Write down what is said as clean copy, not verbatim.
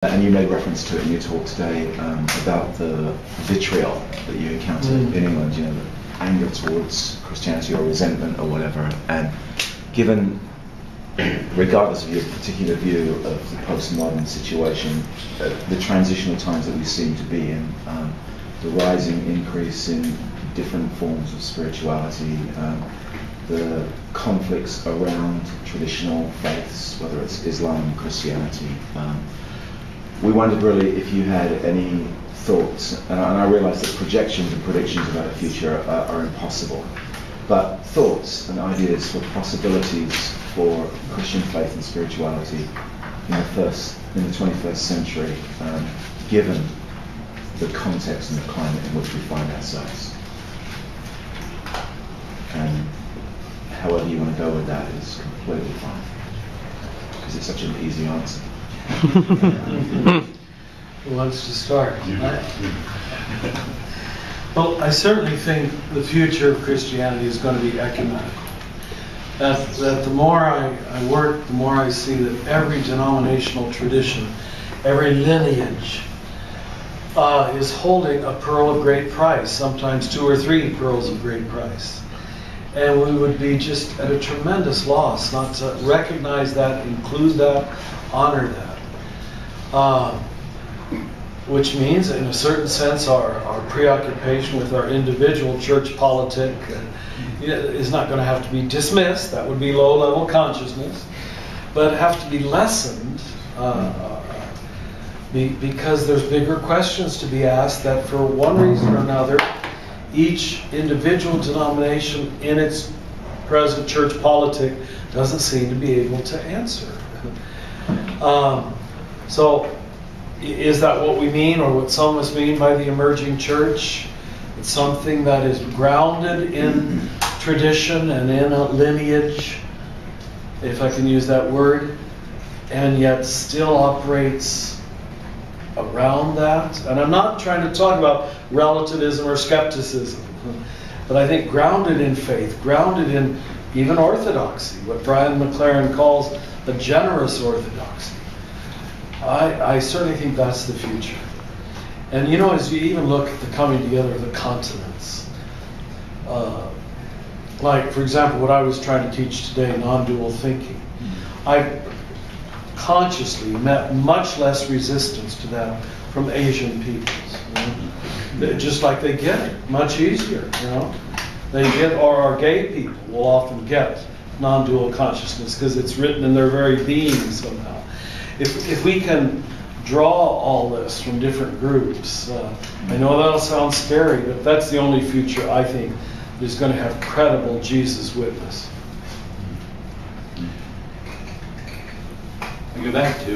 And you made reference to it in your talk today about the vitriol that you encountered in England, you know, the anger towards Christianity or resentment or whatever. And given, regardless of your particular view of the postmodern situation, the transitional times that we seem to be in, the rising increase in different forms of spirituality, the conflicts around traditional faiths, whether it's Islam and Christianity, we wondered really if you had any thoughts, and I realise that projections and predictions about the future are impossible, but thoughts and ideas for possibilities for Christian faith and spirituality in the 21st century, given the context and the climate in which we find ourselves. And however you want to go with that is completely fine, because it's such an easy answer. Who wants to start? Well, I certainly think the future of Christianity is going to be ecumenical. That the more I work, the more I see that every denominational tradition, every lineage is holding a pearl of great price, sometimes 2 or 3 pearls of great price. And we would be just at a tremendous loss not to recognize that, include that, honor that. Which means, in a certain sense, our preoccupation with our individual church politic is not going to have to be dismissed. That would be low-level consciousness. But have to be lessened because there's bigger questions to be asked that, for one reason or another, each individual denomination in its present church politic doesn't seem to be able to answer. So, is that what we mean, or what some of us mean by the emerging church? It's something that is grounded in tradition and in a lineage, if I can use that word, and yet still operates around that. And I'm not trying to talk about relativism or skepticism, but I think grounded in faith, grounded in even orthodoxy, what Brian McLaren calls a generous orthodoxy. I certainly think that's the future. And you know, as you even look at the coming together of the continents, like, for example, what I was trying to teach today, non-dual thinking, I consciously met much less resistance to that from Asian peoples. You know? Just like they get it much easier, you know. They get, or our gay people will often get non-dual consciousness because it's written in their very being somehow. If we can draw all this from different groups, I know that'll sound scary, but that's the only future I think that is going to have credible Jesus witness. I go back to